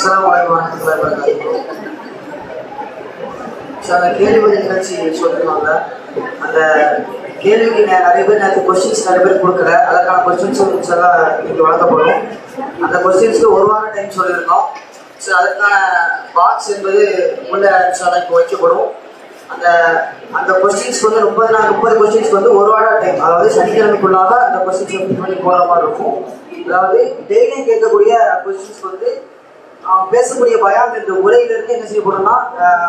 அஸ்ஸலாமு அலைக்கும் வரஹ்மத்துல்லாஹி வபரகாத்துஹு. அந்த கேள்வி பதில் நிகழ்ச்சி சொல்லிருக்காங்க. அந்த கேள்விக்கு நிறைய பேர் நேற்று கொஸ்டின்ஸ் நிறைய பேர் கொடுக்கல. அதற்கான கொஸ்டின்ஸ் எல்லாம் இன்னைக்கு வழங்கப்படும். அந்த கொஸ்டின்ஸ்க்கு ஒரு வாரம் டைம் சொல்லியிருக்கோம். ஸோ அதுக்கான பாக்ஸ் என்பது உள்ள இப்போ வைக்கப்படும். அந்த அந்த கொஸ்டின்ஸ்க்கு வந்து 30 கொஸ்டின்ஸ்க்கு வந்து ஒரு வாரம் டைம், அதாவது சனிக்கிழமைக்குள்ளாக அந்த கொஸ்டின்ஸ் ஃபில் பண்ணி போகிற மாதிரி இருக்கும். அதாவது டெய்லியும் கேட்கக்கூடிய கொஸ்டின்ஸ்க்கு வந்து பேசக்கூடிய பயான் என்ற உரையிலிருந்து என்ன செய்யப்படும்னா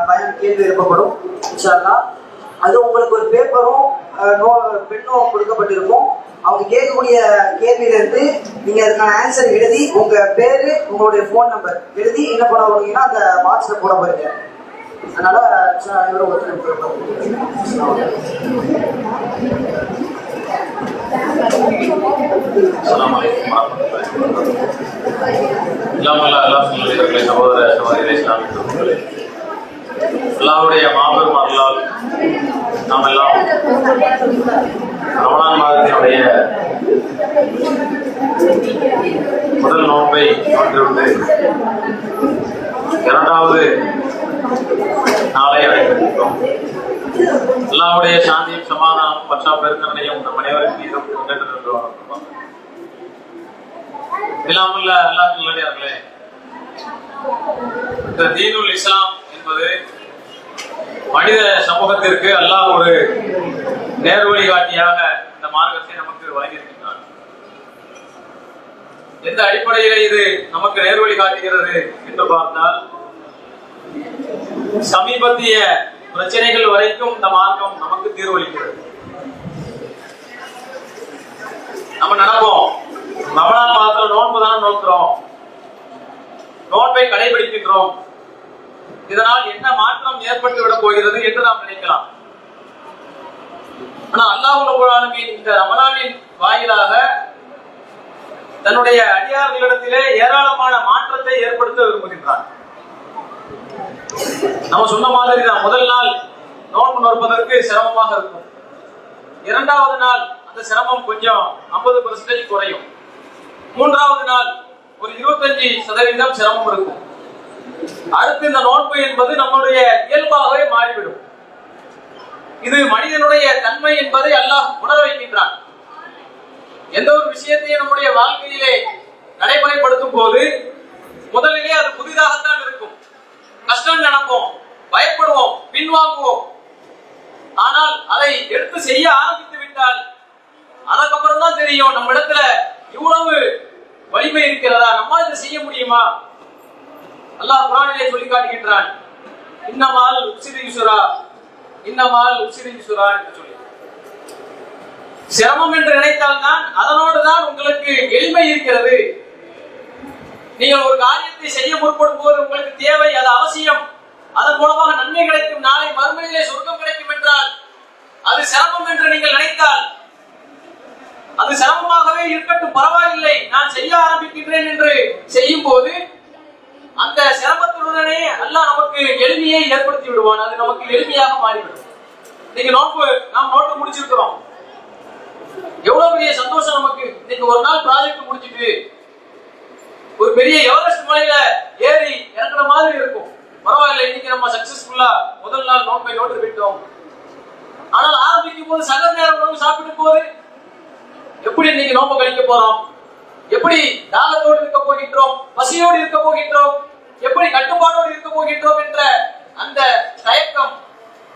பயான் கேள்வி எழுப்பப்படும் இன்ஷா அல்லாஹ். அது உங்களுக்கு ஒரு பேப்பரும் பெண்ணும் கொடுக்கப்பட்டிருக்கும். அவங்க கேட்கக்கூடிய கேள்வியிலிருந்து நீங்க அதுக்கான ஆன்சர் எழுதி உங்க பேரு உங்களுடைய ஃபோன் நம்பர் எழுதி என்ன பண்ண போறீங்கன்னா அந்த பாக்ஸ்ல போட போறீங்க. அதனால இவரும் சகோதர சகோதரி அல்லாஹ்வுடைய மாபெரும் அருளால் நாம் எல்லாம் ரமலான் மாதத்தினுடைய முதல் நோன்பை நோற்றிவிட்டு இரண்டாவது நாளை அடைந்திருக்கிறோம். அல்லாஹ்வுடைய சாந்தியும் சமாதானம் பற்றா பெருக்கரணையும் நம் அனைவருக்கு மீதும் இல்லாமல்ல அல்லாஹ் நல்லடியார்களே, இந்த தீனுல் இஸ்லாம் என்பது மனித சமூகத்திற்கு அல்லாஹ் ஒரு நேர் வழிகாட்டியாக இந்த மார்க்கத்தை நமக்கு வழங்கியிருக்கின்றார். எந்த அடிப்படையில இது நமக்கு நேர் வழி காட்டுகிறது என்று பார்த்தால், சமீபத்திய பிரச்சனைகள் வரைக்கும் இந்த மார்க்கம் நமக்கு தீர்வளிக்கிறது. நம்ம நடப்போம், ரமலான் மாதத்துல நோன்பு தானே நோக்குறோம், நோன்பை கடைபிடிக்கின்றோம், இதனால் என்ன மாற்றம் ஏற்பட்டு விட போகிறது என்று நாம் நினைக்கலாம். ஆனா அல்லாஹ் ரப்பல் ஆலமீன் இந்த ரமலானின் வாயிலாக தன்னுடைய அடியார்களிடத்திலே ஏராளமான மாற்றத்தை ஏற்படுத்த விரும்புகின்றார். நம்ம சொன்ன மாதிரி தான், முதல் நாள் நோன்பு நோற்பதற்கு சிரமமாக இருக்கும். இரண்டாவது நாள் அந்த சிரமம் கொஞ்சம் 50% குறையும். மூன்றாவது நாள் ஒரு 25% சிரமம் இருக்கும். அடுத்து இந்த நோன்பு என்பது நம்முடைய இயல்பாகவே மாறிவிடும். இது மனிதனுடைய தன்மை என்பதை அல்லாஹ் உணர வைக்கின்றான். எந்த ஒரு விஷயத்தையும் நம்முடைய வாழ்க்கையிலே நடைமுறைப்படுத்தும் போது முதலிலே அது புதிதாகத்தான் இருக்கும். கஷ்டம் நினைப்போம், பயப்படுவோம், பின்வாங்குவோம். ஆனால் அதை எடுத்து செய்ய ஆரம்பித்து விட்டால் அதுக்கப்புறம் தான் தெரியும் நம்ம இடத்துல இவ்வளவு வலிமை இருக்கிறதா, நம்மால் இதை செய்ய முடியுமா. அல்லாஹ் குர்ஆனிலே சொல்லி காட்டுகின்றான், இன்னமால் உஸ்ரி யுஸ்ரா, இன்னமால் உஸ்ரி யுஸ்ரா என்று சொல்லி. சிரமம் என்று நினைத்தால் தான் அதனோடு தான் உங்களுக்கு எளிமை இருக்கிறது. நீங்கள் ஒரு காரியத்தை செய்ய முற்படும் போது உங்களுக்கு தேவை, அது அவசியம், அதன் மூலமாக நன்மை கிடைக்கும், நாளை மறுமையிலே சொர்க்கம் கிடைக்கும் என்றால் அது சிரமம் என்று நீங்கள் நினைத்தால் அது சிரமமாகவே இருக்கட்டும், பரவாயில்லை, நான் செய்ய ஆரம்பிக்கின்றேன் என்று செய்யும் போது அந்த சிரமத்துடனே அல்லாஹ் நமக்கு எளிமையை ஏற்படுத்தி விடுவான். அது நமக்கு எளிமையாக மாறிவிடும். இன்னைக்கு நாம் நோட்டு முடிச்சிருக்கிறோம், எவ்வளவு பெரிய சந்தோஷம் நமக்கு. இன்னைக்கு ஒரு நாள் ப்ராஜெக்ட் முடிச்சிட்டு ஒரு பெரிய எவரெஸ்ட் மலையில ஏறி இறங்குற மாதிரி இருக்கும். பரவாயில்லை, இன்னைக்கு நம்ம சக்சஸ்ஃபுல்லா முதல் நாள் நோன்பை நோட்டு விட்டோம். ஆனால் ஆரம்பிக்கும் போது சகர் நேர உணவு சாப்பிடும் போது எப்படி இன்னைக்கு நோன்பை கழிக்க போறோம், எப்படி தாகத்தோடு இருக்க போகின்றோம், பசியோடு இருக்க போகின்றோம், எப்படி கட்டுப்பாடோடு இருக்க போகின்றோம் என்ற அந்த தயக்கம்,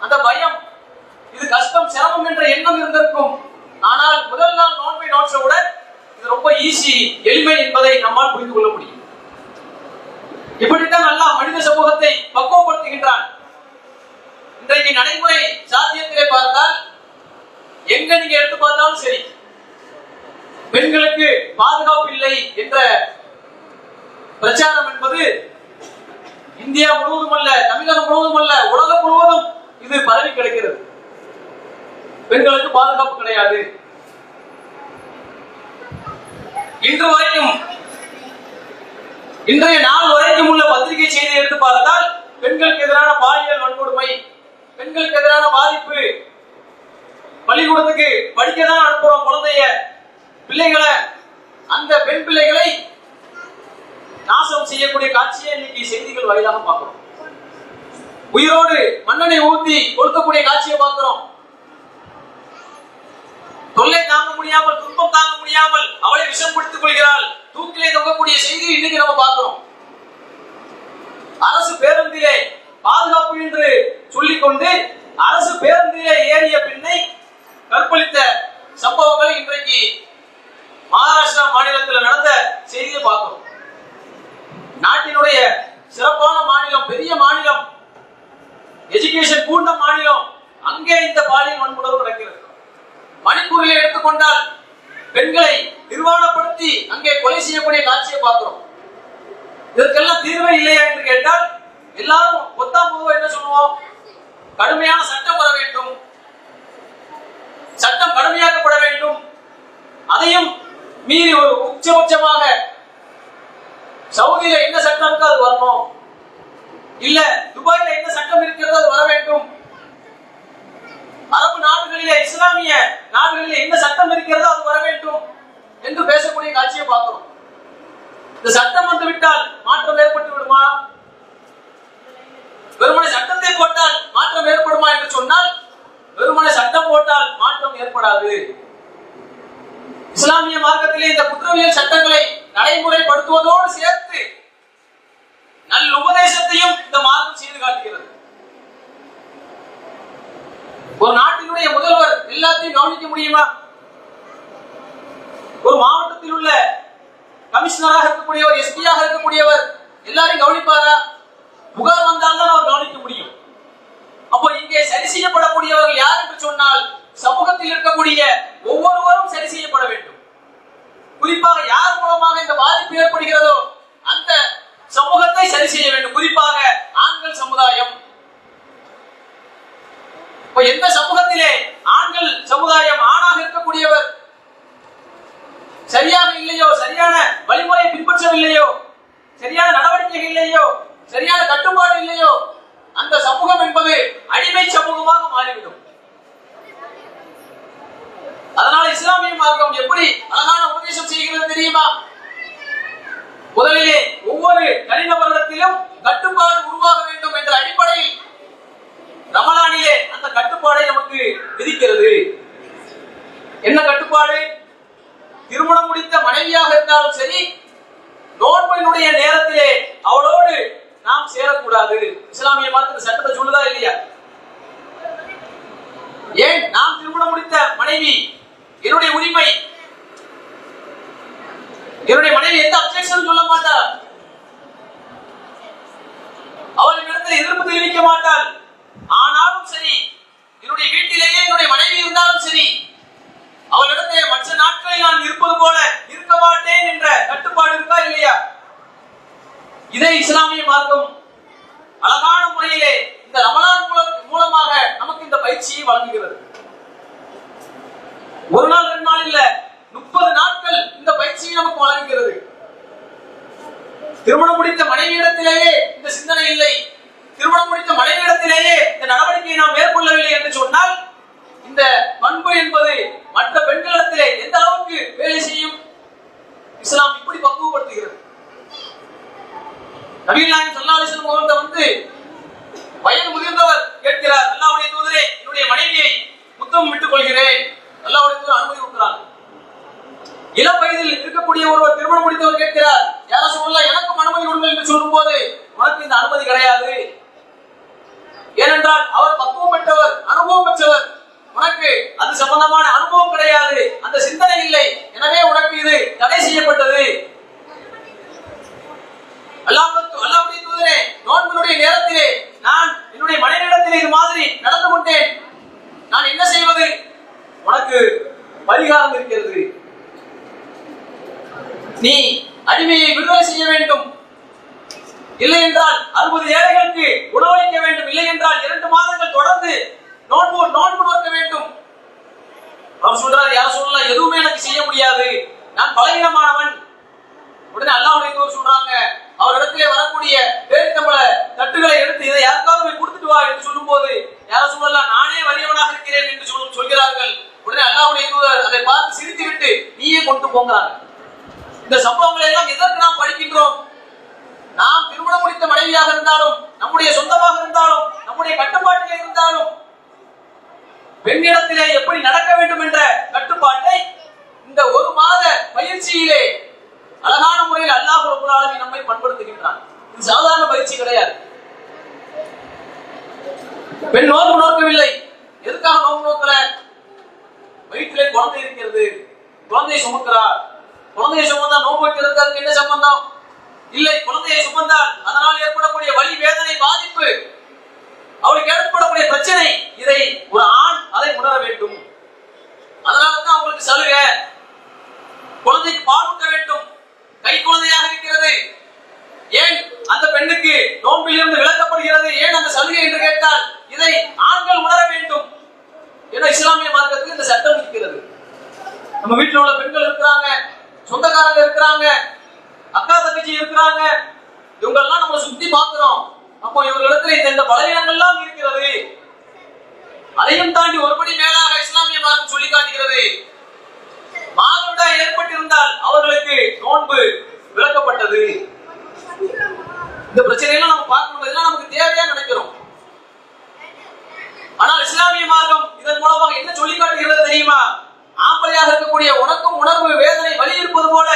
அந்த பயம், இது கஷ்டம், சிரமம் என்ற எண்ணம் இருந்திருக்கும். ஆனால் முதல் நாள் நோன்பை நோற்றவுடன் இது ரொம்ப ஈஸி, எளிமை என்பதை நம்மால் புரிந்து கொள்ள முடியும். இப்படித்தான் அல்லாஹ் மனித சமூகத்தை பக்குவப்படுத்துகின்றான். இன்றைக்கு நடைமுறை சாத்தியத்திலே பார்த்தால் எங்க நீங்க எடுத்து பார்த்தாலும் சரி, பெண்களுக்கு பாதுகாப்பு இல்லை என்ற பிரச்சாரம் என்பது இந்தியா முழுவதும் அல்ல, தமிழகம் முழுவதும் அல்ல, உலகம் முழுவதும் இது பரவி கிடக்கிறது. பெண்களுக்கு பாதுகாப்பு கிடையாது. இன்று வரைக்கும், இன்றைய நாள் வரைக்கும் உள்ள பத்திரிகை செய்தியை எடுத்து பார்த்தால் பெண்களுக்கு எதிரான பாலியல் வன்கொடுமை, பெண்களுக்கு எதிரான பாதிப்பு, பள்ளிக்கூடத்துக்கு படிக்கதான் அனுப்புறோம் குழந்தைய, பிள்ளைகளை, அந்த பெண் பிள்ளைகளை நாசம் செய்யக்கூடிய காட்சியை இன்னைக்கு செய்திகள் வாயிலாக பார்க்கிறோம். உயிரோடு மண்ணெண்ணை ஊத்தி கொடுக்கக்கூடிய காட்சியை பார்க்கிறோம். தொல்லை தாங்க முடியாமல், துன்பம் தாங்க முடியாமல் அவளை விஷம் பிடித்துக் கொள்கிறாள், தூக்கிலே தொங்கக்கூடிய செய்தி இன்னைக்கு நம்ம பார்க்கிறோம். அரசு பேருந்திலே பாதுகாப்பு என்று சொல்லிக்கொண்டு அரசு பேருந்திலே ஏறிய பெண்ணை கற்பழித்த சம்பவங்கள் இன்றைக்கு மகாராஷ்டிரா மாநிலத்தில் நடந்த செய்தியை பார்க்கிறோம். நாட்டினுடைய சிறப்பான மாநிலம், பெரிய மாநிலம், எஜுகேஷன் கூண்ட மாநிலம், அங்கே இந்த பாலியல் வன்முறை நடக்கிறது. மணிப்பூரில் எடுத்துக்கொண்டால் பெண்களை நிர்வாணப்படுத்தி அங்கே கொலை செய்யக்கூடிய காட்சியை பார்க்கிறோம். இதற்கெல்லாம் தீர்வே இல்லையா என்று கேட்டால் எல்லாரும் ஒத்தாம் பொதுவாக என்ன சொல்லுவோம்? கடுமையான சட்டம் வர வேண்டும், சட்டம் கடுமையாக்கப்பட வேண்டும். அதையும் மீறி ஒரு உச்சபட்சமாக சவுதியில என்ன சட்டம் இருக்கோ அது வரணும், இல்ல துபாயில என்ன சட்டம் இருக்கிறதோ அது வர வேண்டும், அரபு நாடுகளிலே இஸ்லாமிய நாடுகளிலே என்ன சட்டம் இருக்கிறதோ அது வர வேண்டும் என்று பேசக்கூடிய காட்சியை பார்க்கிறோம். இந்த சட்டம் வந்து விட்டால் மாற்றம் ஏற்பட்டு விடுமா? வெறுமனை சட்டத்தை போட்டால் மாற்றம் ஏற்படுமா என்று சொன்னால் வெறுமனை சட்டம் போட்டால் மாற்றம் ஏற்படாது. இஸ்லாமிய மார்க்கத்திலே இந்த குற்றவியல் சட்டங்களை நடைமுறைப்படுத்துவதோடு சேர்த்து நல்ல உபதேசத்தையும் இந்த மார்க்கம் செய்து காட்டுகிறது. ஒரு நாட்டினுடைய முதல்வர் எல்லாத்தையும் கவனிக்க முடியுமா? ஒரு மாவட்டத்தில் உள்ள கமிஷனராக இருக்கக்கூடியவர், எஸ்பியாக இருக்கக்கூடியவர் எல்லாரையும் கவனிப்பாரா? புகார் வந்தால்தான் அவர் கவனிக்க முடியும். அப்போ இங்கே சரி செய்யப்படக்கூடியவர்கள் யார் என்று சொன்னால் சமூகத்தில் இருக்கக்கூடிய ஒவ்வொருவரும் சரி செய்யப்பட வேண்டும். குறிப்பாக யார் மூலமாக இந்த பாதிப்பு ஏற்படுகிறதோ அந்த சமூகத்தை சரி செய்ய வேண்டும். குறிப்பாக ஆண்கள் சமுதாயம். எந்த சமூகத்திலே ஆண்கள் சமுதாயம், ஆணாக இருக்கக்கூடியவர் சரியாக இல்லையோ, சரியான வழிமுறை பின்பற்றவில்லையோ, சரியான நடவடிக்கைகள் இல்லையோ, சரியான கட்டுப்பாடு இல்லையோ, அந்த சமூகம் என்பது அடிமை சமூகமாக மாறிவிடும். அதனால இஸ்லாமிய மார்க்கம் எப்படி அழகான உபதேசம் செய்கிறது தெரியுமா? முதலிலே ஒவ்வொரு தனிநபரிடத்திலும் கட்டுப்பாடு உருவாக வேண்டும் என்ற அடிப்படையில் ரமலானிலே அந்த கட்டுப்பாடை நமக்கு விதிக்கிறது. என்ன கட்டுப்பாடு? திருமணம் முடித்த மனைவியாக இருந்தாலும் சரி, நோன்பினுடைய நேரத்திலே அவளோடு நாம் சேரக்கூடாது. இஸ்லாமிய மார்க்க சட்டத்தை சொல்லுதா இல்லையா? ஏன்? நாம் திருமணம் முடித்த மனைவி என்னுடைய உரிமை, என்னுடைய மனைவி எந்த அப்செக்ஷன் சொல்ல மாட்டார், அவள் இடத்தில் எதிர்ப்பு தெரிவிக்க மாட்டாள். ஆனாலும் சரி, என்னுடைய வீட்டிலேயே என்னுடைய மனைவி இருந்தாலும் சரி, அவளிடத்திலே மற்ற நாட்களில் நான் இருப்பது போல இருக்க மாட்டேன் என்ற கட்டுப்பாடு இருக்கா இல்லையா? இதை இஸ்லாமிய மார்க்கம் அழகான முறையிலே இந்த ரமலான் மூலமாக நமக்கு இந்த பயிற்சியை வழங்குகிறது. ஒரு நாள் 2 நாள் இல்ல, 30 நாட்கள் இந்த பயிற்சியை நமக்கு வழங்குகிறது. திருமணம் முடித்த மனைவியிடத்திலேயே இந்த சிந்தனை இல்லை, திருமணம் முடித்த மனைவியிடத்திலேயே இந்த நடவடிக்கையை நாம் மேற்கொள்ளவில்லை என்று சொன்னால் இந்த பண்பு என்பது மற்ற பெண்களிடத்திலே எந்த அளவுக்கு வேலை செய்யும்? இஸ்லாம் இப்படி பக்குவப்படுத்துகிறது. நபிகள் நாயகம் ஸல்லல்லாஹு அலைஹி வஸல்லம் அவர்கள் வந்து வயது முதிர்ந்தவர் கேட்கிறார், அல்லாஹ்வுடைய தூதரே, என்னுடைய மனைவியை முத்தம் விட்டுக் கொள்கிறேன். அல்லாஹ்வுடைய தூதர் அனுமதி கொடுக்கிறார். இளம் வயதில் இருக்கக்கூடிய ஒருவர் திருமணம் முடித்தவர் கேட்கிறார், யா ரசூலல்லாஹ், எனக்கும் அனுமதி கொடுங்கள் என்று சொல்லும்போது உனக்கு இந்த அனுமதி கிடையாது. ஏனென்றால் அவர் பக்குவம் பெற்றவர், அனுபவம் பெற்றவர், உனக்கு அது சம்பந்தமான அனுபவம் கிடையாது, அந்த சிந்தனை இல்லை, எனவே உனக்கு இது தடை செய்யப்பட்டது. அல்லாஹ்வுடைய தூதரே, நோன்பினுடைய நேரத்திலே நான் என்னுடைய மனைவியிடத்திலே இது மாதிரி நடந்து கொண்டேன், நான் என்ன செய்வது? உனக்கு பரிகாரம் இருக்கிறது. நீ அடிமையை விடுதலை செய்ய வேண்டும், இல்லை என்றால் 60 ஏழைகளுக்கு உணவளிக்க வேண்டும், இல்லை என்றால் 2 மாதங்கள் தொடர்ந்து நோன்பு நோக்க வேண்டும். அவர் சொல்றார், யார் சொல்லலாம், எதுவுமே எனக்கு செய்ய முடியாது, நான் பலவீனமானவன். உடனே அல்லாஹ்வுடைய தூதர் சொல்றாங்க, அவரிடத்திலே வரக்கூடிய பேரித்தம்பள தட்டுகளை எடுத்து இதை யாருக்காவது போய் கொடுத்துட்டு வா என்று சொல்லும்போது, யார சொல்லலாம், நானே வலியவனாக இருக்கிறேன் என்று சொல்கிறார்கள். உடனே அல்லாஹ்வுடைய தூதர் அதை பார்த்து சிரித்து விட்டு நீயே கொண்டு போங்கிறாங்க. இந்த சம்பவங்களை எல்லாம் எதற்கு நாம் படிக்கின்றோம்? நாம் திருமணம் முடித்த மனைவியாக இருந்தாலும், நம்முடைய சொந்தமாக இருந்தாலும், நம்முடைய கட்டுப்பாட்டிலே இருந்தாலும், பெண்ணிடத்திலே எப்படி நடக்க வேண்டும் என்ற கட்டுப்பாட்டை இந்த ஒரு மாத பயிற்சியிலே அழகான முறையில் அல்லாஹ் ரப்பல் ஆலமீன் நம்மை பண்படுத்துகின்றான். இது சாதாரண பயிற்சி கிடையாது. பெண் நோன்பு நோக்கவில்லை. எதுக்காக நோன்பு நோக்கல? வயிற்றிலே குழந்தை இருக்கிறது, குழந்தையை சுமக்கிறார். குழந்தையை சுமந்தா நோன்பு வைக்கிறதுக்கு அதுக்கு என்ன சம்பந்தம்? இல்லை, குழந்தையை சுமந்தால் அதனால் ஏற்படக்கூடிய வலி, வேதனை, பாதிப்பு, அவளுக்கு ஏற்படக்கூடிய பிரச்சனை, இதை ஒரு ஆண் அதை உணர வேண்டும். அதனாலதான் அவங்களுக்கு சலுகை. குழந்தைக்கு பால் ஊட்ட வேண்டும், கை குழந்தையாக இருக்கிறது. ஏன் அந்த பெண்ணுக்கு நோன்பில் இருந்து விலக்கப்படுகிறது? ஏன் அந்த சலுகை என்று கேட்டால் இதை ஆண்கள் உணர வேண்டும் என இஸ்லாமிய மார்க்கத்தில் இந்த சட்டம் இருக்கிறது. நம்ம வீட்டில் உள்ள பெண்கள் இருக்கிறாங்க, சொந்தக்காரங்க இருக்கிறாங்க, அக்கா தங்கச்சி இருக்கிறாங்க, இவங்கெல்லாம் நம்ம சுத்தி பார்க்கிறோம். அப்போ இவர்களிடத்தில் இந்த பலவீனங்கள்லாம் இருக்கிறது. அதையும் தாண்டி ஒருபடி மேலாக இஸ்லாமிய மார்க்கம் சொல்லி காட்டுகிறது. மாதவிடாய் ஏற்பட்டிருந்தால் அவர்களுக்கு நோன்பு விலக்கப்பட்டது. இந்த பிரச்சனையெல்லாம் நம்ம பார்க்கணும். இதெல்லாம் நமக்கு தேவையா நினைக்கிறோம். ஆனால் இஸ்லாமிய மார்க்கம் இதன் மூலமாக என்ன சொல்லி காட்டுகிறது தெரியுமா? ஆம்பளையாக இருக்கக்கூடிய உனக்கும் உணர்வு, வேதனை, வலி இருப்பது போல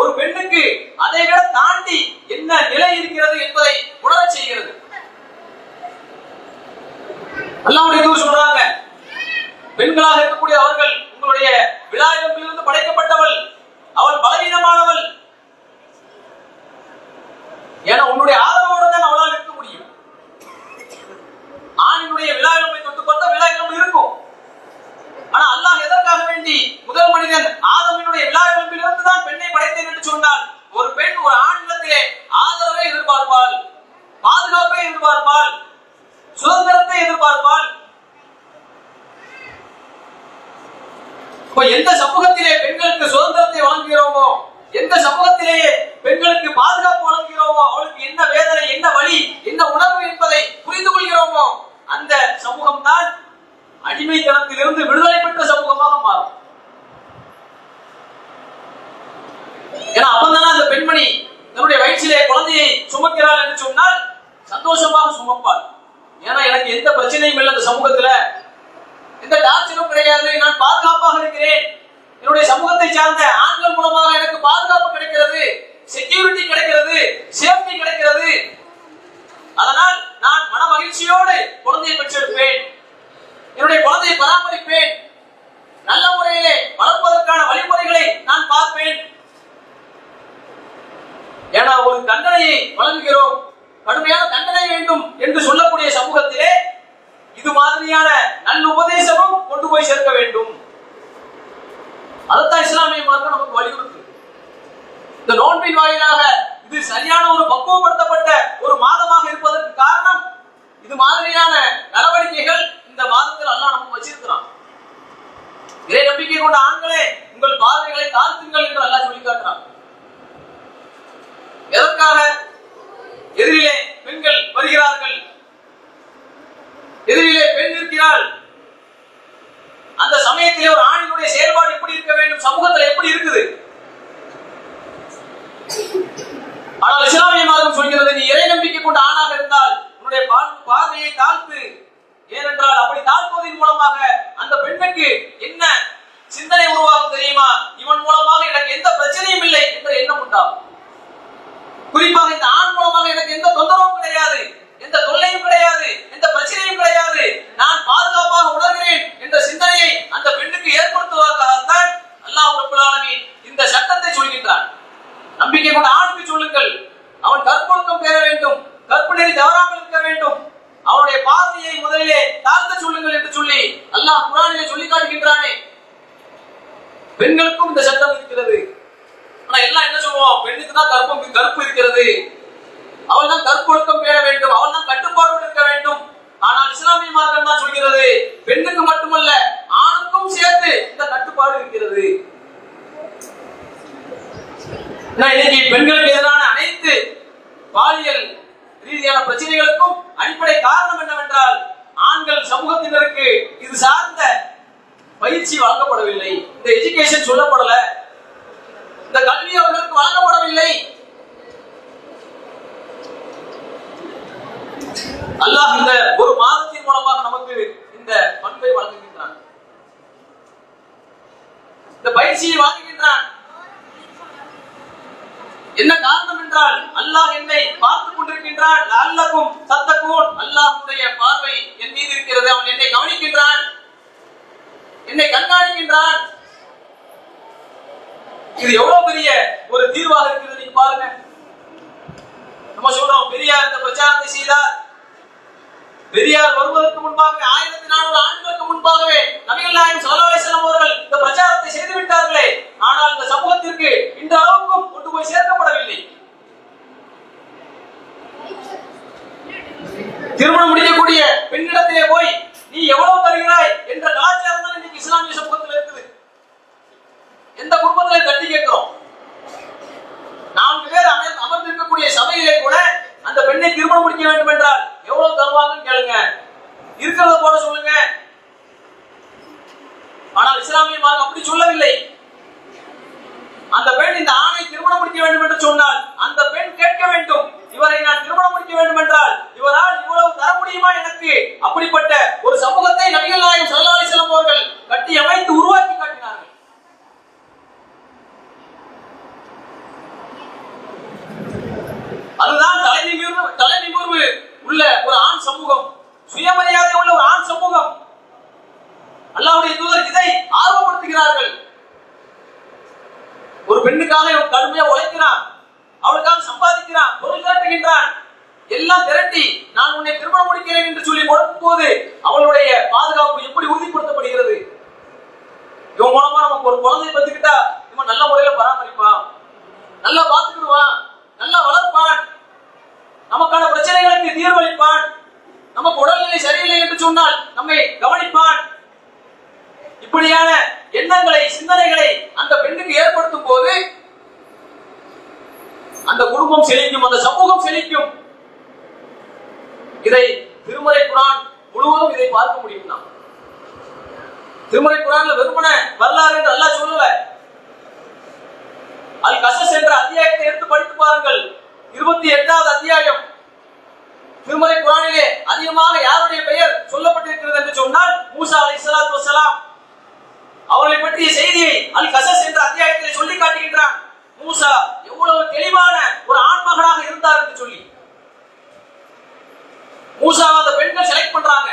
ஒரு பெண்ணுக்கு அதை விட தாண்டி என்ன நிலை இருக்கிறது என்பதை உணரச் செய்கிறது. அல்லாஹ்வுடைய தூதர் சொல்றாங்க, பெண்களாக இருக்கக்கூடிய அவர்கள் உங்களுடைய விலாயத்திலிருந்து படைக்கப்பட்டவள், அவள் பலவீனமானவள். ஏன்னா உன்னுடைய ஆதரவோடு தான் அவளால் இருக்க முடியும். ஆணினுடைய விலாயத்தை தொட்டு பார்த்தா விலாயம் இருக்கும். ஆனா அல்லாஹ் எதற்காக வேண்டி முதல் மனிதன் ஆதமினுடைய விலாயத்திலிருந்து தான் பெண்ணை படைத்தேன் என்று சொன்னால், ஒரு பெண் ஒரு ஆணிடத்திலே ஆதரவை எதிர்பார்ப்பாள், பாதுகாப்பை எதிர்பார்ப்பாள், சுதந்திரத்தை எதிர்பார்ப்பாள். எந்த சமூகத்திலே பெண்களுக்கு சுதந்திரத்தை வழங்குகிறோமோ, எந்த சமூகத்திலேயே பெண்களுக்கு பாதுகாப்பு வழங்குகிறோமோ, அவளுக்கு என்ன வேதனை, என்ன வலி, என்ன உணர்வு என்பதை புரிந்து கொள்கிறோமோ, அந்த சமூகம் தான் அடிமைத்தனத்திலிருந்து விடுதலை பெற்ற சமூகமாக மாறும். ஏன்னா அப்பதானே அந்த பெண்மணி தன்னுடைய வயிற்றிலே குழந்தையை சுமக்கிறாள் என்று சொன்னால் சந்தோஷமாக சுமப்பாள். ஏன்னா எனக்கு எந்த பிரச்சனையும் இல்லை, அந்த சமூகத்துல எந்த டார்ச்சரும் கிடையாது, நான் பாதுகாப்பாக இருக்கிறேன், என்னுடைய சமூகத்தை சார்ந்த ஆண்கள் மூலமாக எனக்கு பாதுகாப்பு கிடைக்கிறது, செக்யூரிட்டி கிடைக்கிறது, சேஃப்டி கிடைக்கிறது. அதனால் நான் மன மகிழ்ச்சியோடு குழந்தையை பெற்றெடுப்பேன், என்னுடைய குழந்தையை பராமரிப்பேன், நல்ல முறையிலே வளர்ப்பதற்கான வழிமுறைகளை நான் பார்ப்பேன். ஏன்னா ஒரு தண்டனையை வழங்குகிறோம், கடுமையான தண்டனை வேண்டும் என்று சொல்லக்கூடிய சமூகத்திலே இது மாதிரியான நல்ல உபதேசமும் கொண்டு போய் சேர்க்க வேண்டும். அதைத்தான் இஸ்லாமிய மார்க்கம் நமக்கு வலியுறுத்து. இந்த நோன்பின் வாயிலாக இது சரியான ஒரு பக்குவப்படுத்தப்பட்ட ஒரு மாதமாக இருப்பதற்கு காரணம் இது மாதிரியான நடவடிக்கைகள் இந்த மாதத்தில் அல்லாஹ் நமக்கு வச்சிருக்கிறான். இறை நம்பிக்கை கொண்ட ஆண்களே உங்கள் பார்வைகளை தாழ்த்துங்கள் என்று அல்லாஹ் சொல்லி காட்டுறான். எதற்காக? எதிரிலே பெண்கள் வருகிறார்கள், எதிரிலே பெண் இருக்கிறாள். அந்த சமயத்திலே ஒரு ஆணினுடைய செயல்பாடு எப்படி இருக்க வேண்டும், சமூகத்தில் எப்படி இருக்குது? ஆனால் இஸ்லாமிய மார்க்கம் சொல்கிறது, நீ இறை நம்பிக்கை கொண்ட ஆணாக இருந்தால் உன்னுடைய பார்வையை தாழ்த்து. ஏனென்றால் அப்படி தாழ்த்துவதன் மூலமாக அந்த பெண்ணுக்கு என்ன சிந்தனை உருவாகும் தெரியுமா? இவன் மூலமாக எனக்கு எந்த பிரச்சனையும் இல்லை என்ற எண்ணம் உண்டாகும். குறிப்பாக இந்த ஆண் மூலமாக எனக்கு எந்த தொந்தரவும் கிடையாது, எந்த தொல்லையும் கிடையாது, எந்த பிரச்சனையும் கிடையாது, நான் பாதுகாப்பாக உணர்கிறேன் என்ற சிந்தனையை அந்த பெண்ணுக்கு ஏற்படுத்துவதற்காகத்தான் அல்லாஹ் ரப்பல் ஆலமீன் இந்த சட்டத்தை சொல்கின்றான். நம்பிக்கை கொண்ட ஆணுக்கு சொல்லுங்கள், அவன் கற்பொழுக்கம் பெற வேண்டும், கற்பு நெறி தவறாமல் இருக்க வேண்டும், அவனுடைய பார்வையை முதலிலே தாழ்த்த சொல்லுங்கள் என்று சொல்லி அல்லாஹ் குர்ஆனிலே சொல்லி காட்டுகின்றானே. பெண்களுக்கும் இந்த சட்டம் இருக்கிறது. ஆனா எல்லாம் என்ன சொல்லுவோம்? பெண்ணுக்கு தான் கற்பு இருக்கிறது, அவள் தான் கற்பொழுக்கம் பேண வேண்டும், அவள் தான் கட்டுப்பாடு இருக்க வேண்டும். ஆனால் இஸ்லாமிய மார்க்கம் தான் சொல்கிறது, பெண்ணுக்கு மட்டுமல்ல ஆணுக்கும் சேர்த்து இந்த கட்டுப்பாடு இருக்கிறது. இன்னைக்கு பெண்களுக்கு எதிரான அனைத்து பாலியல் ரீதியான பிரச்சனைகளுக்கும் அடிப்படை காரணம் என்னவென்றால், ஆண்கள் சமூகத்தினருக்கு இது சார்ந்த பயிற்சி வழங்கப்படவில்லை, இந்த எஜுகேஷன் சொல்லப்படல, இந்த கல்வி அவர்களுக்கு வழங்கப்படவில்லை. அல்லாஹ் இந்த ஒரு மாதத்தின் மூலமாக நமக்கு இந்த பண்பை வழங்குகின்றான், இந்த பயிற்சியை வழங்குகின்றான். என்ன காரணம் என்றால் அல்லாஹ் என்னை பார்த்துக் கொண்டிருக்கின்றான். லஅல்லக்கும் தத்தகூன், அல்லாஹ்வுடைய பார்வை என் மீது இருக்கிறது. அவன் என்னை கவனிக்கின்றான், என்னை கண்காணிக்கின்றான். இது எவ்வளவு பெரிய ஒரு தீர்வாக இருக்கிறது நீங்க பாருங்க. நம்ம சொல்றோம் பெரியார் இந்த பிரச்சாரத்தை செய்தார். பெரியார் வருவதற்கு முன்பாக 1400 ஆண்டுகளுக்கு முன்பாகவே நபிகள் நாயகம் ஸல்லல்லாஹு அலைஹி வஸல்லம் அவர்கள் இந்த பிரச்சாரத்தை செய்து விட்டார்களே. ஆனால் இந்த சமூகத்திற்கு இந்த அளவுக்கு கொண்டு போய் சேர்க்கப்படவில்லை. திருமணம் முடிக்கக்கூடிய பெண்ணிடத்திலே போய் நீ எவ்வளவு தருகிறாய் என்ற கலாச்சாரம் தான் இன்னைக்கு இஸ்லாமிய சமூகத்தில் இருக்குது. எந்த குடும்பத்திலே தட்டி கேட்கிறோம்? 4 பேர் அமர்ந்திருக்கக்கூடிய சபையிலே கூட அந்த பெண்ணை திருமணம் முடிக்க வேண்டும் என்றால் எவ்வளவு தருவாங்கன்னு கேளுங்க, இருக்கிறத போல சொல்லுங்க. ஆனால் இஸ்லாமிய மார்க்கம் அப்படி சொல்லவில்லை. அந்த பெண் இந்த ஆணை திருமணம் முடிக்க வேண்டும் என்று சொன்னால் அந்த பெண் கேட்க வேண்டும், இவரை நான் திருமணம் முடிக்க வேண்டும் என்றால் இவரால் இவ்வளவு தர முடியுமா எனக்கு? அப்படிப்பட்ட ஒரு சமூகத்தை நபிகள் நாயகம் ஸல்லல்லாஹு அலைஹி வஸல்லம் அவர்கள் கட்டி அமைத்து உருவாக்கி காட்டினார்கள். அதுதான் தலைநிமிர்வு உள்ள ஒரு ஆண் சமூகம், சுயமரியாதை உள்ள ஒரு ஆண் சமூகம். அல்லாஹ்வுடைய தூதர் இதை ஆர்வப்படுத்துகிறார்கள். ஒரு பெண்ணுக்காக இவன் கடுமையா உழைக்கிறான், அவளுக்காக சம்பாதிக்கிறான், பொருள் திரட்டுகின்றான், எல்லாம் திரட்டி நான் உன்னை திருமணம் முடிக்கிறேன் என்று சொல்லி கொடுக்கும் போது அவளுடைய பாதுகாப்பு எப்படி உறுதிப்படுத்தப்படுகிறது? இவன் மூலமா நமக்கு ஒரு குழந்தை பத்துக்கிட்டா இவன் நல்ல முறையில பராமரிப்பான், நல்லா பார்த்துக்கிடுவான், நல்லா வளர்ப்பான், நமக்கான பிரச்சனைகளுக்கு தீர்வளிப்பான், நமக்கு உடல்நிலை சரியில்லை என்று சொன்னால் நம்மை கவனிப்பான். இப்படியான எண்ணங்களை சிந்தனைகளை அந்த பெண்ணுக்கு ஏற்படுத்தும் போது அந்த குடும்பம் செழிக்கும், அந்த சமூகம் செழிக்கும். இதை திருமறை குர்ஆன் முழுவதும் இதை பார்க்க முடியும். நாம் திருமறை குர்ஆன்ல வெறுமன வரலாறு என்று அல்லாஹ் சொல்லல. அல் கஸஸ் என்ற அத்தியாயத்தை எடுத்து படித்து பாருங்கள். 28வது அத்தியாயம். திருமறை குர்ஆனிலே அதிகமாக யாருடைய பெயர் சொல்லப்பட்டிருக்கிறது என்று சொன்னால் மூசா அலைஹிஸ்ஸலாத்து வஸ்ஸலாம் அவர்களை பற்றிய செய்தியை அல் கஸஸ் என்ற அத்தியாயத்தில் சொல்லி காட்டுகின்றான். மூசா எவ்வளவு தெளிவான ஒரு ஆண்மகனாக இருந்தார் என்று சொல்லி. மூசா அந்த பெண்கள் செலக்ட் பண்றாங்க.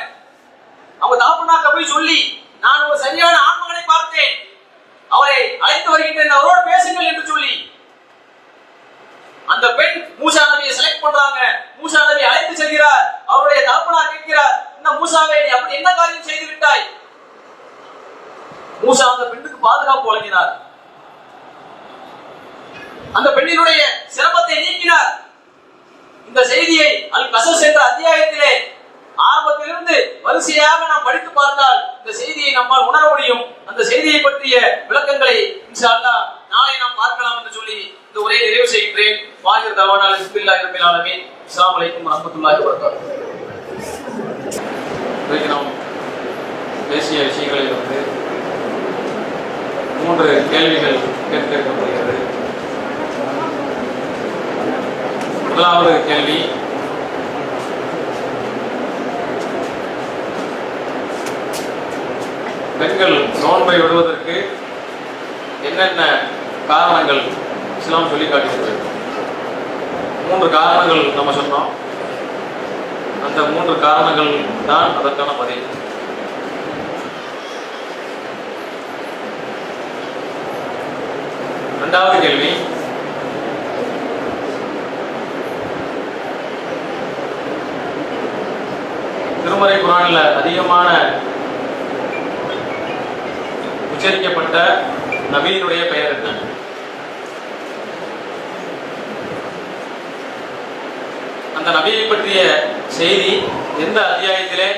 அவங்க தகப்பனாக்க போய் சொல்லி நான் ஒரு சரியான ஆண்மகனை பார்த்தேன், அவரை அழைத்து வருகின்றேன், அவரோடு பேசுங்கள் என்று சொல்லி அந்த பெண் மூசா நபியை செலக்ட் பண்றாங்க. மூசா நபி அழைத்து செல்கிறார். அவருடைய தகப்பனார் கேட்கிறார், இந்த மூசாவே நீ அப்படி என்ன காரியம் செய்து விட்டாய்? மூசா அந்த பெண்ணுக்கு பாதுகாப்பு வழங்கினார், அந்த பெண்ணினுடைய சிரமத்தை நீக்கினார். இந்த செய்தியை அல் கஸஸ் என்ற அத்தியாயத்திலே ஆரம்பத்திலிருந்து வரிசையாக நாம் படித்து பார்த்தால் இந்த செய்தியை நம்மால் உணர முடியும். அந்த செய்தியை பற்றிய விளக்கங்களை இன்ஷா அல்லாஹ் நாளை நாம் பார்க்கலாம் என்று சொல்லி இந்த உரையை நிறைவு செய்கின்றேன். வாஹிர் தவானா அல்ஹம்துலில்லாஹி ரப்பில் ஆலமீன். அஸ்ஸலாமு அலைக்கும் வரஹ்மத்துல்லாஹி வபரகாத்துஹு. நாம் பேசிய விஷயங்களில் 3 கேள்விகள் கேட்கப்படுகிறது. முதலாவது கேள்வி, பெண்கள் நோன்பை விடுவதற்கு என்னென்ன காரணங்கள் இஸ்லாம் சொல்லி காட்டுகிறது? 3 காரணங்கள் நம்ம சொன்னோம். அந்த 3 காரணங்கள் தான் அதற்கான பதில். இரண்டாவது கேள்வி, திருமறை குர்ஆனில் அதிகமான உச்சரிக்கப்பட்ட நபியினுடைய பெயர் என்ன? அந்த நபியை பற்றிய செய்தி எந்த அத்தியாயத்திலே,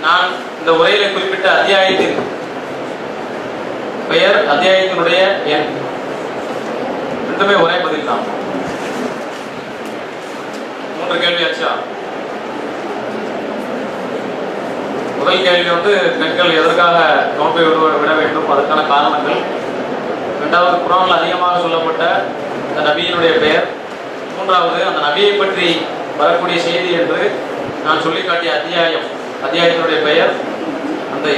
நான் இந்த உரையில குறிப்பிட்ட அத்தியாயத்தின் பெயர், அத்தியாயத்தினுடைய எண், ரெண்டுமே ஒரே பதில் தான். 3 கேள்வி ஆச்சா? முதல் கேள்வி பெண்கள் எதற்காக நோன்பை விட வேண்டும், அதற்கான காரணங்கள். இரண்டாவது, குர்ஆனில் அதிகமாக சொல்லப்பட்ட அந்த நபியினுடைய பெயர். மூன்றாவது, அந்த நபியை பற்றி வரக்கூடிய செய்தி என்று நான் சொல்லிக்காட்டிய அத்தியாயத்தினுடைய பெயர் அந்த